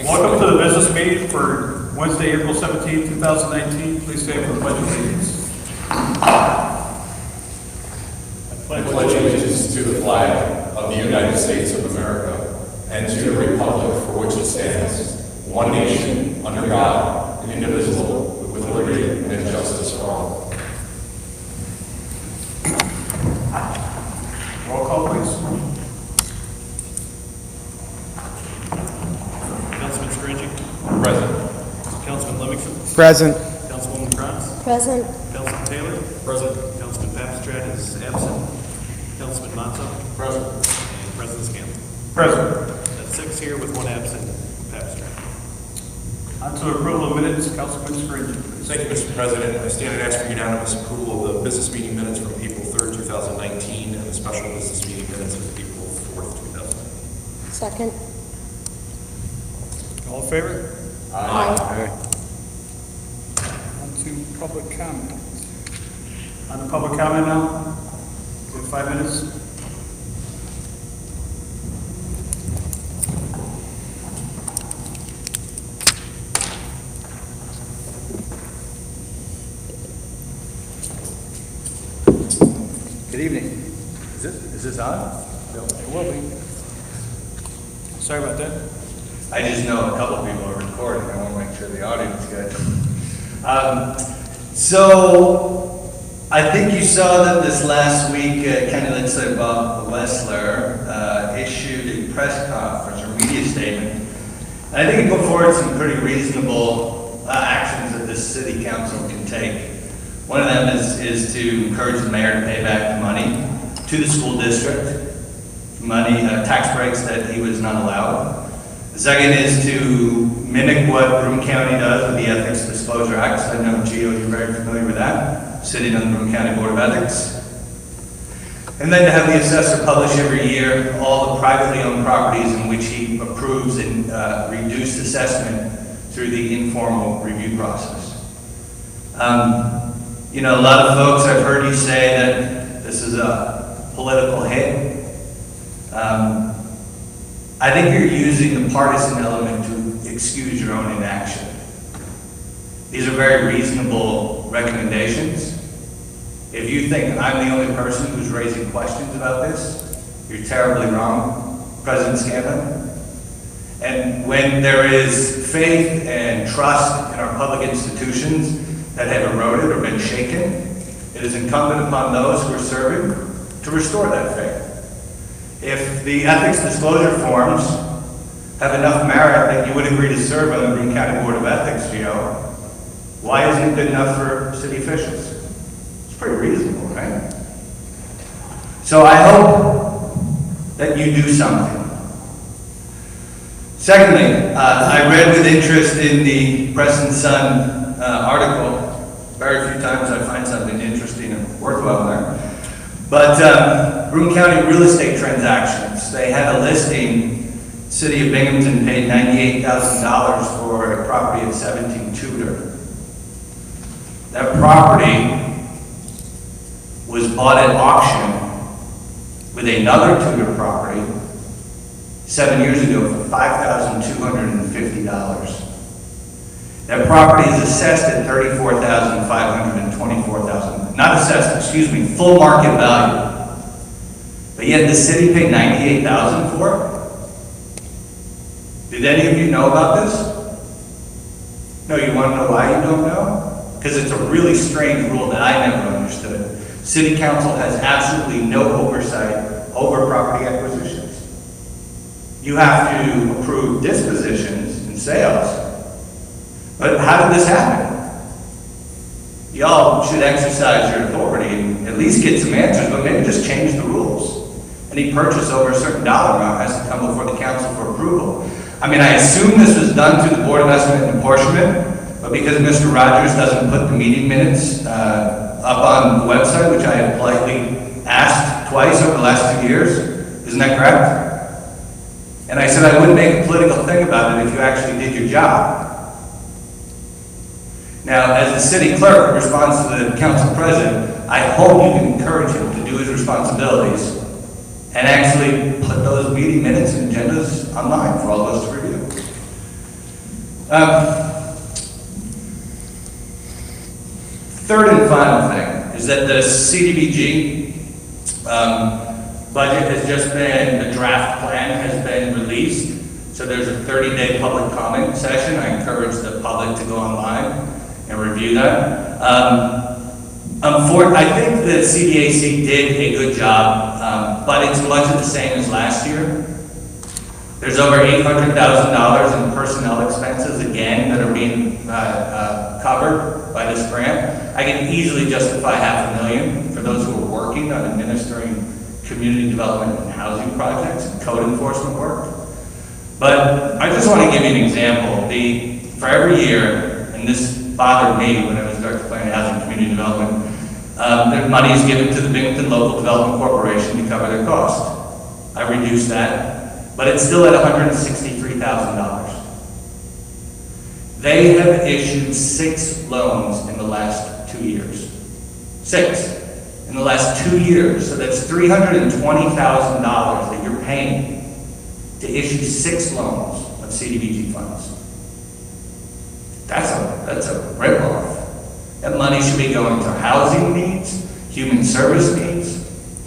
Welcome to the business meeting for Wednesday, April 17, 2019. Please stand for the pledge of allegiance. I pledge allegiance to the flag of the United States of America and to the republic for which it stands, one nation, under God, indivisible, with liberty and justice for all. Roll call, please. Councilman Scringy. Present. Councilman Livingston. Present. Councilwoman Kranz. Present. Councilman Taylor. Present. Councilman Papstrad is absent. Councilman Monzo. Present. And President Scanlon. Present. That's 6 here with 1 absent. Papstrad. On to approval of minutes, Councilman Scringy. Thank you, Mr. President. I stand and ask for unanimous approval of the business meeting minutes from April 3rd, 2019, and the special business meeting minutes of April 4th, 2019. Second. All in favor? Aye. On to public comment. On to public comment now. We have 5 minutes. Good evening. Is this on? No, it will be. Sorry about that. I just know a couple of people are recording. I want to make sure the audio's good. So I think you saw that this last week, candidate Bob Wessler issued a press conference or media statement. And I think he put forward some pretty reasonable actions that the city council can take. One of them is to encourage the mayor to pay back the money to the school district, tax breaks that he was not allowed. The second is to mimic what Broome County does with the Ethics Disclosure Act. So I know, Gio, you're very familiar with that, sitting on the Broome County Board of Ethics. And then to have the assessor publish every year all the privately owned properties in which he approves and reduced assessment through the informal review process. You know, a lot of folks, I've heard you say that this is a political hit. I think you're using the partisan element to excuse your own inaction. These are very reasonable recommendations. If you think I'm the only person who's raising questions about this, you're terribly wrong, President Scanlon. And when there is faith and trust in our public institutions that have eroded or been shaken, it is incumbent upon those who are serving to restore that faith. If the ethics disclosure forms have enough merit that you would agree to serve on the Broome County Board of Ethics, Gio, why isn't it good enough for city officials? It's pretty reasonable, right? So I hope that you do something. Secondly, I read with interest in the Press and Sun article. Very few times I find something interesting and worthwhile there. But Broome County real estate transactions, they had a listing. City of Binghamton paid $98,000 for a property at 17 Tudor. That property was bought at auction with another Tudor property 7 years ago for $5,250. That property is assessed at $34,524. Not assessed, excuse me, full market value. But yet the city paid $98,000 for it? Did any of you know about this? No, you want to know why you don't know? Because it's a really strange rule that I never understood. City council has absolutely no oversight over property acquisitions. You have to approve dispositions and sales. But how did this happen? Y'all should exercise your authority and at least get some answers, but maybe just change the rules. Any purchase over a certain dollar amount has to come before the council for approval. I mean, I assume this was done through the Board of Estimate and Apportionment, but because Mr. Rogers doesn't put the meeting minutes up on the website, which I have politely asked twice over the last 2 years, isn't that correct? And I said I wouldn't make a political thing about it if you actually did your job. Now, as the city clerk, in response to the council president, I hope you can encourage him to do his responsibilities and actually put those meeting minutes and agendas online for all of us to review. Third and final thing is that the CDBG budget has just been, the draft plan has been released. So there's a 30-day public comment session. I encourage the public to go online and review that. I think the CDAC did a good job, but it's much of the same as last year. There's over $800,000 in personnel expenses, again, that are being covered by this grant. I can easily justify $500,000 for those who are working on administering community development and housing projects and code enforcement work. But I just want to give you an example. For every year, and this bothered me when I was Director of Planning, Housing, and Community Development, the money is given to the Binghamton Local Development Corporation to cover their cost. I reduced that, but it's still at $163,000. They have issued 6 loans in the last 2 years. 6 in the last 2 years. So that's $320,000 that you're paying to issue 6 loans of CDBG funds. That's a rip-off. That money should be going to housing needs, human service needs,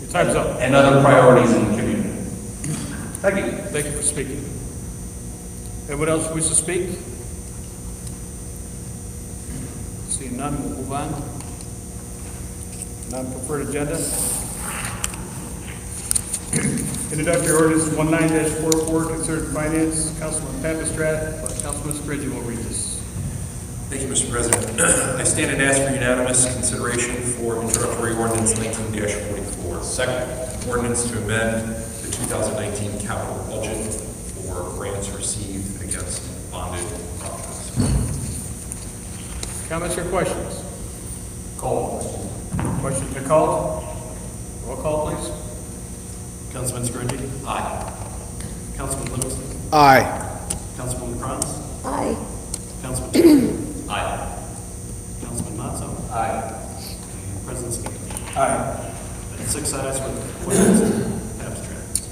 Your time's up. and other priorities in the community. Thank you. Thank you for speaking. Anyone else wish to speak? Seeing none, we'll move on. Non-preferred agenda. Introductory ordinance 19-44, considered finance. Councilman Papastrat, Councilman Scridgy will read this. Thank you, Mr. President. I stand and ask for unanimous consideration for introductory ordinance 19-44. Second, ordinance to amend the 2019 capital budget for grants received against bonded properties. Comments or questions? Call. Questions are called? Roll call, please. Councilman Scringy? Aye. Councilman Livingston? Aye. Councilwoman Kranz? Aye. Councilman Taylor? Aye. Councilman Mazza? Aye. And President Scanlon. Aye. That's 6 ayes with 1 absent. Abstract.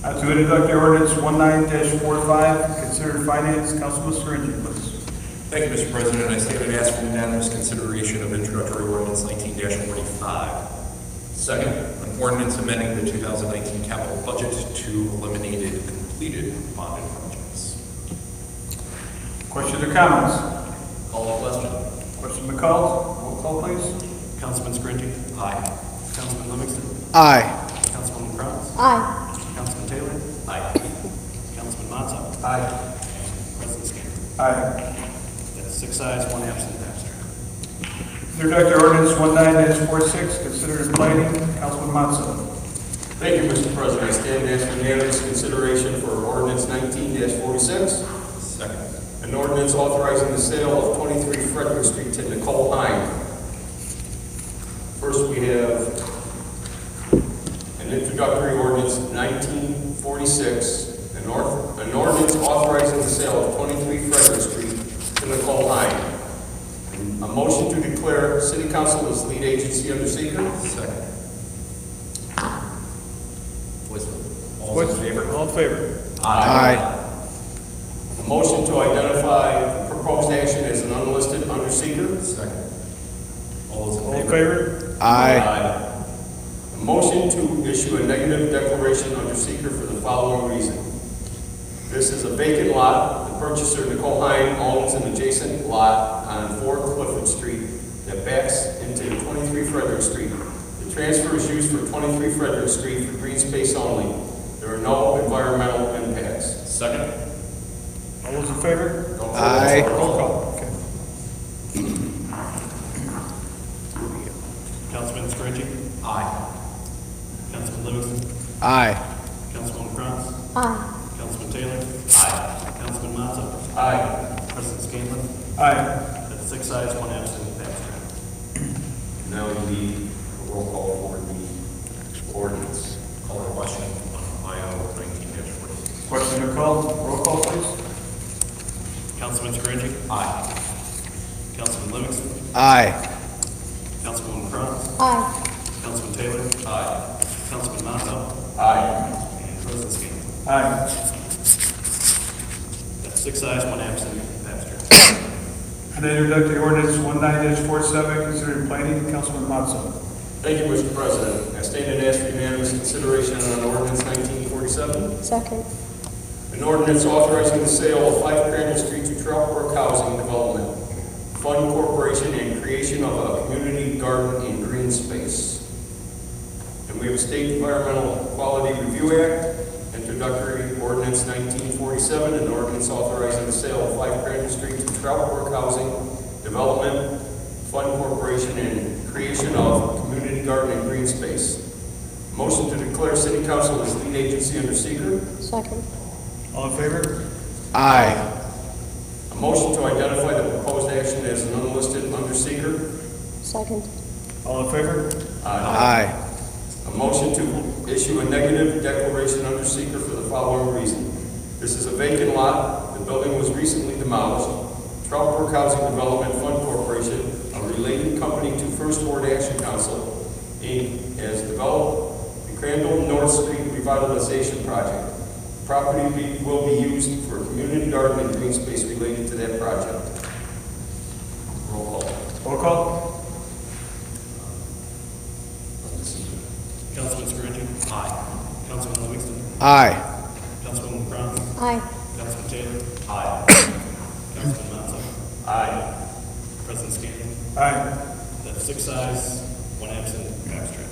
On to introductory ordinance 19-45, considered finance. Councilman Scridgy, please. Thank you, Mr. President. I stand and ask for unanimous consideration of introductory ordinance 19-45. Second, an ordinance amending the 2019 capital budget to eliminate completed bonded projects. Questions or comments? Call the question. Question been called? Roll call, please. Councilman Scringy? Aye. Councilman Livingston? Aye. Councilwoman Kranz? Aye. Councilman Taylor? Aye. Councilman Mazza? Aye. And President Scanlon. Aye. That's 6 ayes, 1 absent. Abstract. Introductory ordinance 19-46, considered in planning. Councilman Mazza. Thank you, Mr. President. I stand and ask for unanimous consideration for ordinance 19-46, Second. an ordinance authorizing the sale of 23 Frederick Street to Nicole Hine. First, we have an introductory ordinance 1946, an ordinance authorizing the sale of 23 Frederick Street to Nicole Hine. A motion to declare City Council as lead agency under seeker. Second. Voice vote. All What- those in favor? All in favor? Aye. A motion to identify proposed action as an unlisted under seeker. Second. All those All in in favor? favor? Aye. A motion to issue a negative declaration under seeker for the following reason. This is a vacant lot. The purchaser, Nicole Hine, owns an adjacent lot on 4 Clifford Street that backs into 23 Frederick Street. The transfer is used for 23 Frederick Street for green space only. There are no environmental impacts. Second. All those in favor? Aye. Roll call. Okay. Councilman Scringy? Aye. Councilman Livingston? Aye. Councilwoman Kranz? Aye. Councilman Taylor? Aye. Councilman Mazza? Aye. President Scanlon? Aye. That's 6 ayes, 1 absent. Abstract. Now we need a roll call for the ordinance. Call the question on IO 19-46. Question been called? Roll call, please. Councilman Scringy? Aye. Councilman Livingston? Aye. Councilwoman Kranz? Aye. Councilman Taylor? Aye. Councilman Mazza? Aye. And President Scanlon. Aye. That's 6 ayes, 1 absent. Papstrat. On introductory ordinance 19-47, considering planning, Councilman Mazza. Thank you, Mr. President. I stand and ask for unanimous consideration on ordinance 1947. Second. An ordinance authorizing the sale of 5 Crandall Street to Troutbrook Housing Development Fund Corporation and creation of a community garden and green space. And we have State Environmental Quality Review Act, introductory ordinance 1947, an ordinance authorizing the sale of 5 Crandall Street to Troutbrook Housing Development Fund Corporation and creation of community garden and green space. Motion to declare City Council as lead agency under seeker. Second. All in favor? Aye. A motion to identify the proposed action as an unlisted under seeker. Second. All in favor? Aye. A motion to issue a negative declaration under seeker for the following reason. This is a vacant lot. The building was recently demolished. Troutbrook Housing Development Fund Corporation, a related company to First Ward Action Council, Inc., has developed the Crandall North Street Revitalization Project. The property will be used for community garden and green space related to that project. Roll call. Roll call. Councilman Scaringi. Aye. Councilman Livingston. Aye. Councilwoman Brown. Aye. Councilman Taylor. Aye. Councilman Mazza. Aye. President Scanlon. Aye. That's 6 ayes, 1 absent, Papstrat.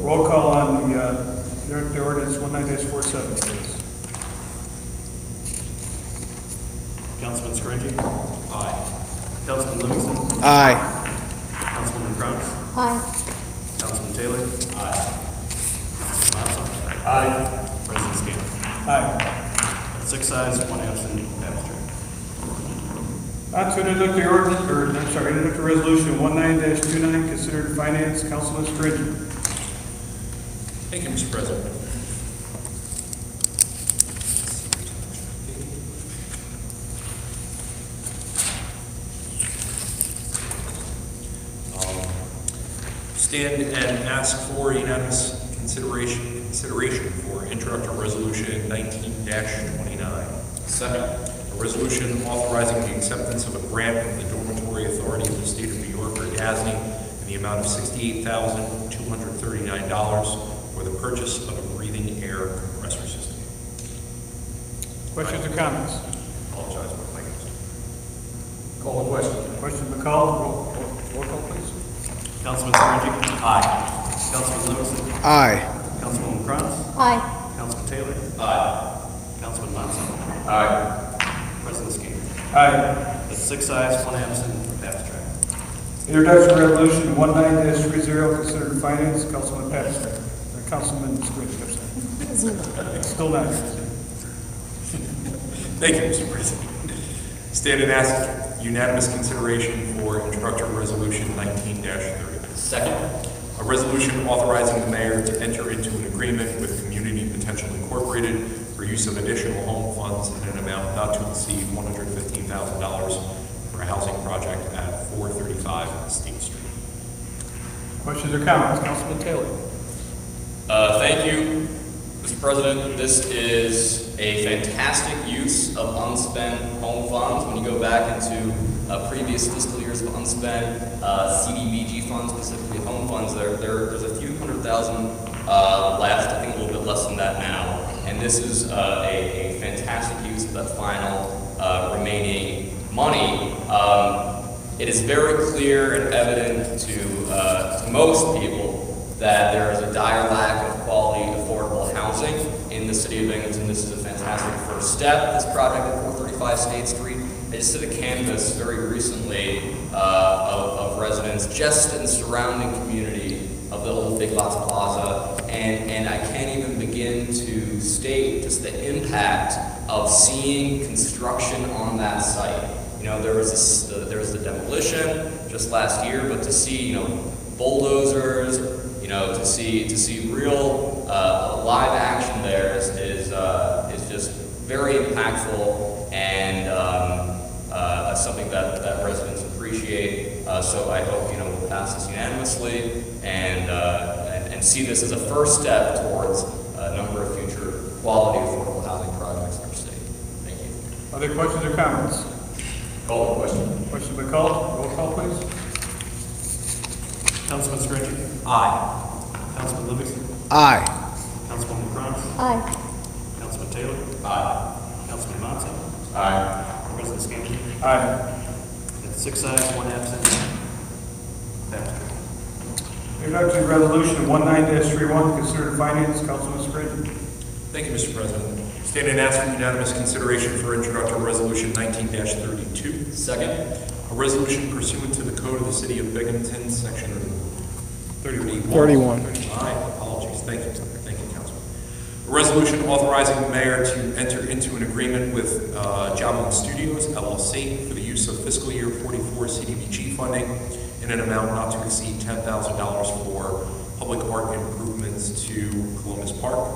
Roll call on the introductory ordinance 19-47, please. Councilman Scaringi. Aye. Councilman Livingston. Aye. Councilwoman Brown. Aye. Councilman Taylor. Aye. Councilman Mazza. Aye. President Scanlon. Aye. That's 6 ayes, 1 absent, Papstrat. On to introductory ordinance, introductory resolution 19-29, considered finance, Councilman Scaringi. Thank you, Mr. President. Stand and ask for unanimous consideration for introductory resolution 19-29. Second, a resolution authorizing the acceptance of a grant from the Dormitory Authority of the State of New York, or DASNY, in the amount of $68,239 for the purchase of a breathing air compressor system. Questions or comments? Apologize for my language. Call the question. Question been called. Roll call, please. Councilman Scaringi. Aye. Councilman Livingston. Aye. Councilwoman Brown. Aye. Councilman Taylor. Aye. Councilman Mazza. Aye. President Scanlon. Aye. That's 6 ayes, 1 absent, Papstrat. Introductory resolution 19-30, considered finance, Councilman Papstrat. Or Councilman Scaringi, I'm sorry. Still not here. Thank you, Mr. President. Stand and ask unanimous consideration for introductory resolution 19-30. Second. A resolution authorizing the mayor to enter into an agreement with Community Potential Incorporated for use of additional home funds in an amount not to exceed $115,000 for a housing project at 435 State Street. Questions or comments? Councilman Taylor. Thank you, Mr. President. This is a fantastic use of unspent home funds. When you go back into previous fiscal years of unspent CDBG funds, specifically home funds, there's a few $100,000 left, I think a little bit less than that now. And this is a fantastic use of that final remaining money. It is very clear and evident to most people that there is a dire lack of quality, affordable housing in the city of Binghamton. This is a fantastic first step. This project at 435 State Street. I just did a canvass very recently of residents just in the surrounding community of the old Big Lots Plaza, and I can't even begin to state just the impact of seeing construction on that site. You know, there was the demolition just last year, but to see, bulldozers, to see real live action there is just very impactful and something that residents appreciate. So I hope we'll pass this unanimously and see this as a first step towards a number of future quality affordable housing projects in our state. Thank you. Other questions or comments? Call the question. Question been called. Roll call, please. Councilman Scruggs? Aye. Councilman Livingston? Aye. Councilwoman Krantz? Aye. Councilman Taylor? Aye. Councilman Monson? Aye. President Scanlon? Aye. That's 6 ayes, 1 absent. Passed. Introductory resolution 19-31, considered finance, Councilman Scranton. Thank you, Mr. President. Stand and ask for unanimous consideration for introductory resolution 19-32. Second. A resolution pursuant to the code of the city of Binghamton, section 31. 31. Aye, apologies. Thank you. Thank you, Councilman. A resolution authorizing the mayor to enter into an agreement with Javelin Studios, LLC, for the use of fiscal year 44 CDBG funding in an amount not to exceed $10,000 for public art improvements to Columbus Park.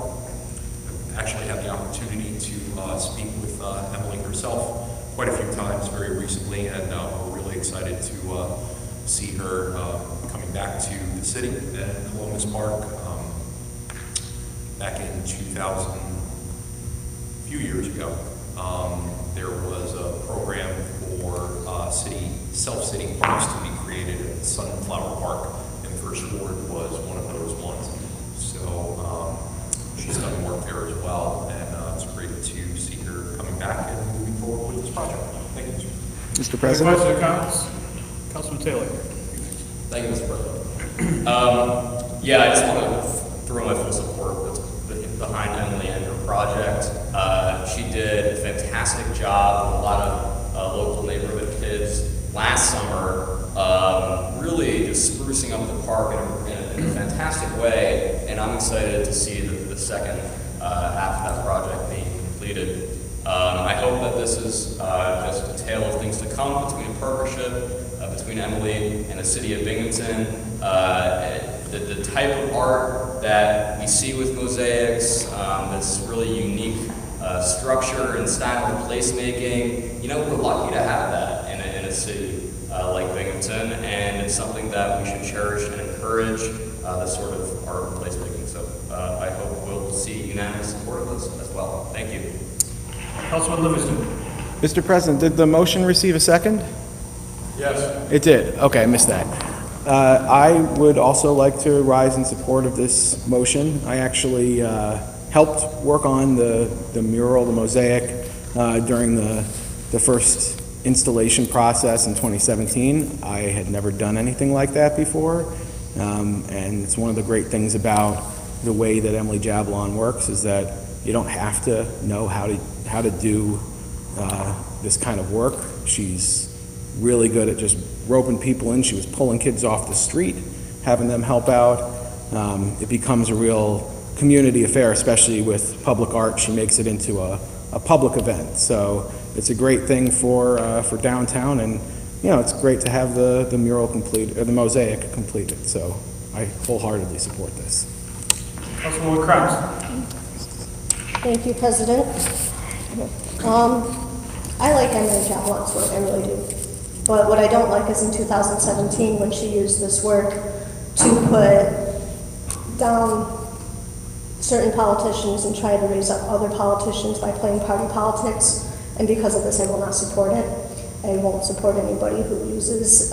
I've actually had the opportunity to speak with Emily herself quite a few times very recently, and we're really excited to see her coming back to the city and Columbus Park. Back in 2000, a few years ago, there was a program for city self-sitting parks to be created at Sunflower Park, and First Ward was one of those ones. So she's done work there as well, and it's great to see her coming back and moving forward with this project. Thank you, Mr. Mr. President? Questions or comments? Councilman Taylor. Thank you, Mr. President. Yeah, I just want to throw my full support behind Emily and her project. She did a fantastic job with a lot of local neighborhood kids last summer, really just sprucing up the park in a fantastic way, and I'm excited to see the second half of that project being completed. I hope that this is just a tale of things to come between a partnership between Emily and the city of Binghamton. The type of art that we see with mosaics, this really unique structure and style of placemaking, you know, we're lucky to have that in a city like Binghamton, and it's something that we should cherish and encourage, this sort of art and placemaking. So I hope we'll see unanimous support of this as well. Thank you. Councilman Livingston. Mr. President, did the motion receive a second? Yes. It did. Okay, I missed that. I would also like to rise in support of this motion. I actually helped work on the mural, the mosaic, during the first installation process in 2017. I had never done anything like that before, and it's one of the great things about the way that Emily Javelin works is that you don't have to know how to do this kind of work. She's really good at just roping people in. She was pulling kids off the street, having them help out. It becomes a real community affair, especially with public art. She makes it into a public event. So it's a great thing for downtown, and you know, it's great to have the mural complete, or the mosaic completed. So I wholeheartedly support this. Councilwoman Krantz. Thank you, President. I like Emily Javelin's work, I really do. But what I don't like is in 2017 when she used this work to put down certain politicians and try to raise up other politicians by playing party politics. And because of this, I will not support it. I won't support anybody who uses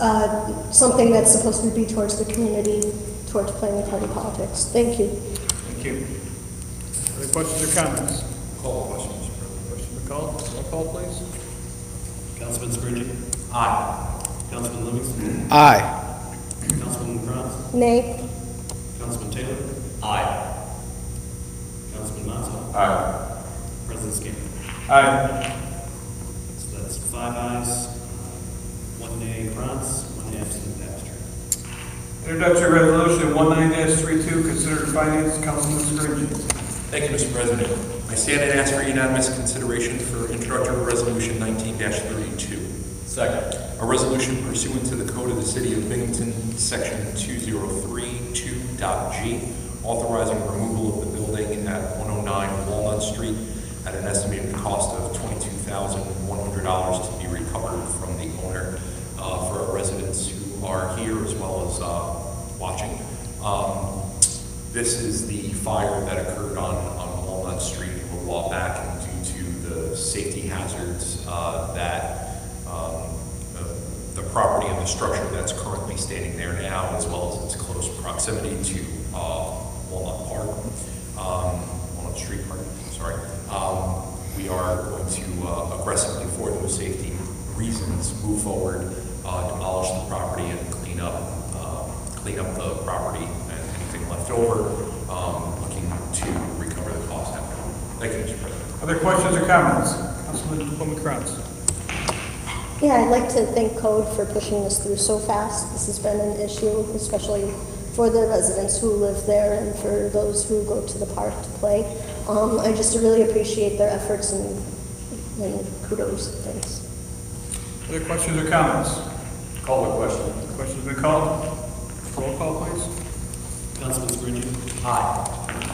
something that's supposed to be towards the community, towards playing party politics. Thank you. Thank you. Other questions or comments? Call the question, Mr. President. Question been called. Roll call, please. Councilman Scruggs? Aye. Councilman Livingston? Aye. Councilwoman Krantz? Nay. Councilman Taylor? Aye. Councilman Monson? Aye. President Scanlon? Aye. So that's 5 ayes, 1 nay, Krantz, 1 absent, passed. Introductory resolution 19-32, considered finance, Councilman Scranton. Thank you, Mr. President. I stand and ask for unanimous consideration for introductory resolution 19-32. Second. A resolution pursuant to the code of the city of Binghamton, section 2032.g, authorizing removal of the building at 109 Walnut Street at an estimated cost of $22,100 to be recovered from the owner for our residents who are here as well as watching. This is the fire that occurred on Walnut Street a while back, and due to the safety hazards that the property and the structure that's currently standing there now, as well as its close proximity to Walnut Park, Walnut Street Park, sorry. We are going to aggressively, for those safety reasons, move forward, demolish the property and clean up the property and anything left over, looking to recover the cost after. Thank you, Mr. President. Other questions or comments? Councilwoman Kranz. Yeah, I'd like to thank Code for pushing this through so fast. This has been an issue, especially for the residents who live there and for those who go to the park to play. I just really appreciate their efforts and kudos. Thanks. Other questions or comments? Call the question. The question's been called. Roll call, please. Councilman Scrooge? Aye.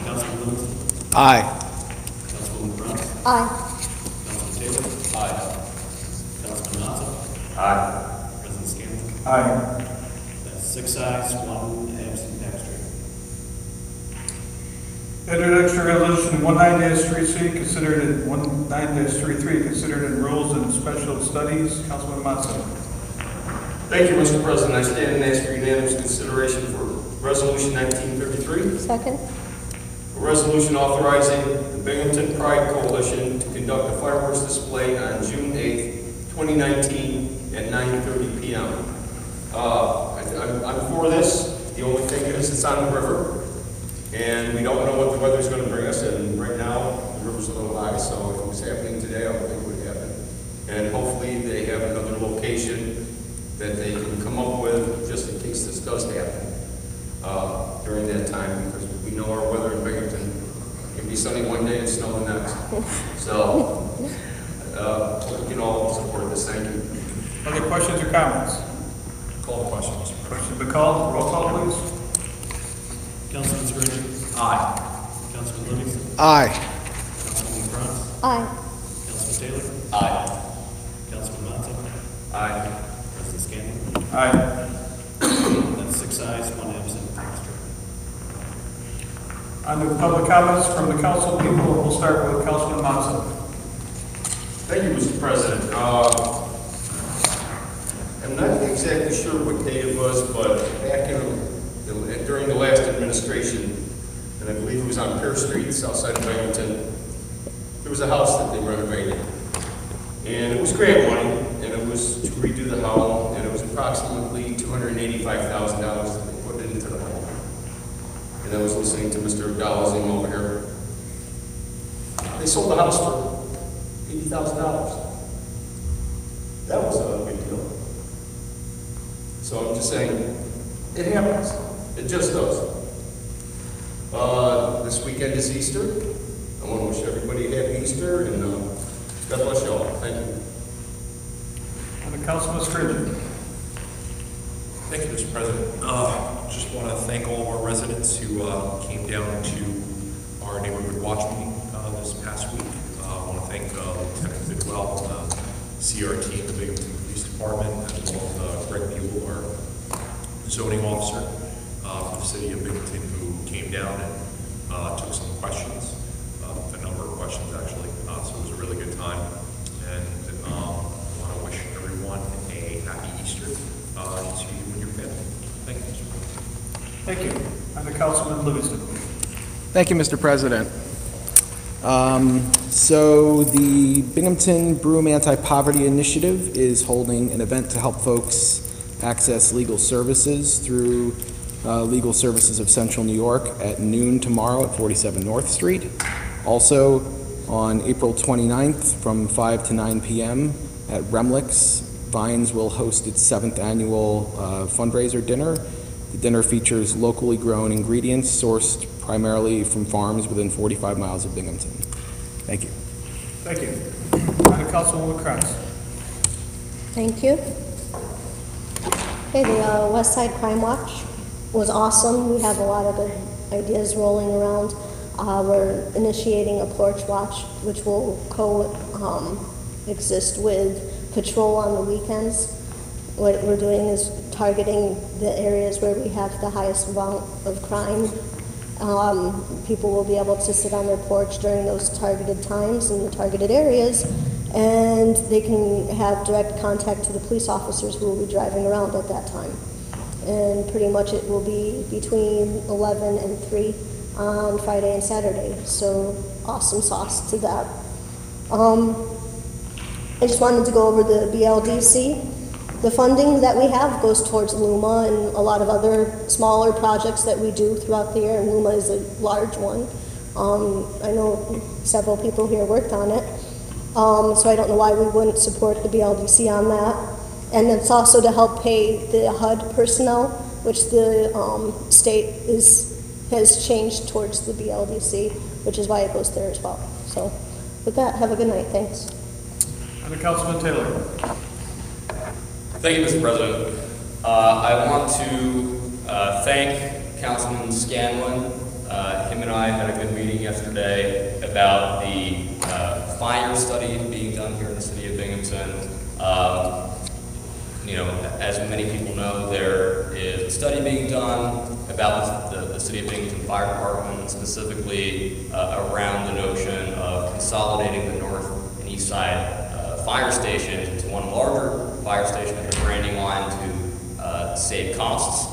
Councilman Lewis? Aye. Councilwoman Grant? Aye. Councilman Taylor? Aye. Councilman Mazza? Aye. President Scanlon? Aye. That's 6 ayes, 1 absent, abstract. Introduction resolution 19-3C, considered in 19-33, considered in rules and special studies. Councilman Matson. Thank you, Mr. President. I stand and ask for unanimous consideration for Resolution 1933. Second? A resolution authorizing the Binghamton Pride Coalition to conduct a fireworks display on June 8th, 2019 at 9:30 p.m. I'm for this. The only thing is it's on the river, and we don't know what the weather's going to bring us. And right now, the river's a little high, so if it was happening today, I don't think it would happen. And hopefully they have another location that they can come up with just in case this does happen during that time, because we know our weather in Binghamton can be sunny one day and snow the next. So, hope we can all support this. Thank you. Other questions or comments? Call the question, Mr. President. Question's been called. Roll call, please. Councilman Scrooge? Aye. Councilman Livingston? Aye. Councilwoman Grant? Aye. Councilman Taylor? Aye. Councilman Mazza? Aye. President Scanlon? Aye. That's 6 ayes, 1 absent, abstract. On to public comments from the council people. We'll start with Councilman Matson. Thank you, Mr. President. I'm not exactly sure what date it was, but back during the last administration, and I believe it was on Pear Street, south side of Binghamton, there was a house that they renovated. And it was grant money, and it was to redo the home, and it was approximately $285,000 that they put into the home. And I was listening to Mr. Galazing over here. They sold the house for $80,000. That was a big deal. So I'm just saying, it happens. It just does. This weekend is Easter. I want to wish everybody a happy Easter, and God bless you all. Thank you. And the Councilman Scrooge. Thank you, Mr. President. Just want to thank all of our residents who came down to our neighborhood watch meeting this past week. I want to thank Lieutenant Bidwell, CRT, the Binghamton Police Department, as well as Greg Buell, our zoning officer from the city of Binghamton, who came down and took some questions, a number of questions actually. So it was a really good time, and I want to wish everyone a happy Easter to you and your family. Thank you, Mr. President. Thank you. And the Councilman Livingston. Thank you, Mr. President. So the Binghamton Broome Anti-Poverty Initiative is holding an event to help folks access legal services through Legal Services of Central New York at noon tomorrow at 47 North Street. Also, on April 29th from 5 to 9 p.m. at Remlick's, Vines will host its 7th annual fundraiser dinner. The dinner features locally grown ingredients sourced primarily from farms within 45 miles of Binghamton. Thank you. Thank you. And the Councilwoman Kranz. Thank you. Okay, the West Side Crime Watch was awesome. We have a lot of good ideas rolling around. We're initiating a porch watch, which will exist with patrol on the weekends. What we're doing is targeting the areas where we have the highest amount of crime. People will be able to sit on their porch during those targeted times in the targeted areas and they can have direct contact to the police officers who will be driving around at that time. And pretty much it will be between 11 and 3 on Friday and Saturday, so awesome sauce to that. I just wanted to go over the BLDC. The funding that we have goes towards LUMA and a lot of other smaller projects that we do throughout the year, and LUMA is a large one. I know several people here worked on it, so I don't know why we wouldn't support the BLDC on that. And it's also to help pay the HUD personnel, which the state has changed towards the BLDC, which is why it goes there as well. So with that, have a good night. Thanks. Under Councilman Taylor. Thank you, Mr. President. I want to thank Councilman Scanlon. Him and I had a good meeting yesterday about the fire study being done here in the city of Binghamton. You know, as many people know, there is a study being done about the city of Binghamton Fire Department, specifically around the notion of consolidating the north and east side fire stations into one larger fire station at the Brandywine to save costs.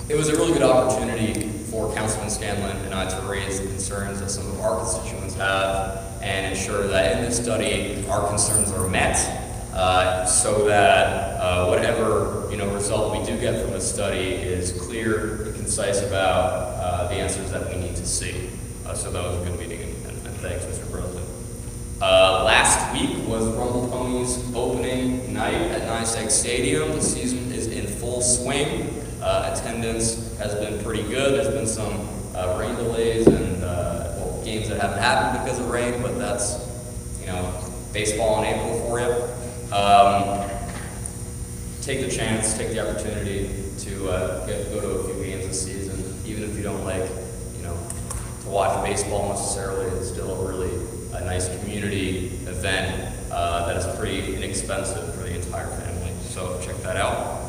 It was a really good opportunity for Councilman Scanlon and I to raise the concerns that some of our constituents have and ensure that in this study our concerns are met, so that whatever result we do get from this study is clear and concise about the answers that we need to see. So that was a good meeting, and thanks, Mr. President. Last week was Rumble Ponies opening night at NYSEG Stadium. The season is in full swing. Attendance has been pretty good. There's been some rain delays and games that haven't happened because of rain, but that's baseball in April for you. Take the chance, take the opportunity to go to a few games this season, even if you don't like to watch baseball necessarily. It's still a really nice community event that is pretty inexpensive for the entire family. So check that out.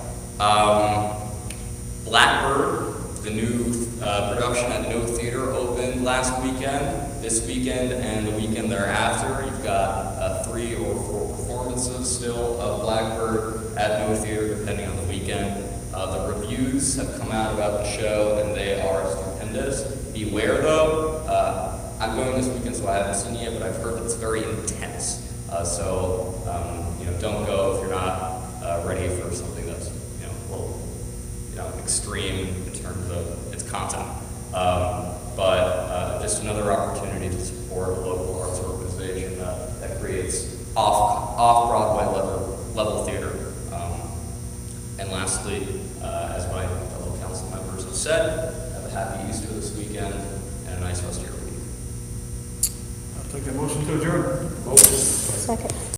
Blackbird, the new production at No Theater, opened last weekend. This weekend and the weekend thereafter, you've got 3 or 4 performances still of Blackbird at No Theater, depending on the weekend. The reviews have come out about the show, and they are stupendous. Beware, though. I'm going this weekend, so I haven't seen it yet, but I've heard that it's very intense. So don't go if you're not ready for something that's a little extreme in terms of its content. But just another opportunity to support a local arts organization that creates off-Broadway level theater. And lastly, as my fellow council members have said, have a happy Easter this weekend and a nice rest of your week. I'll take a motion to adjourn. Second.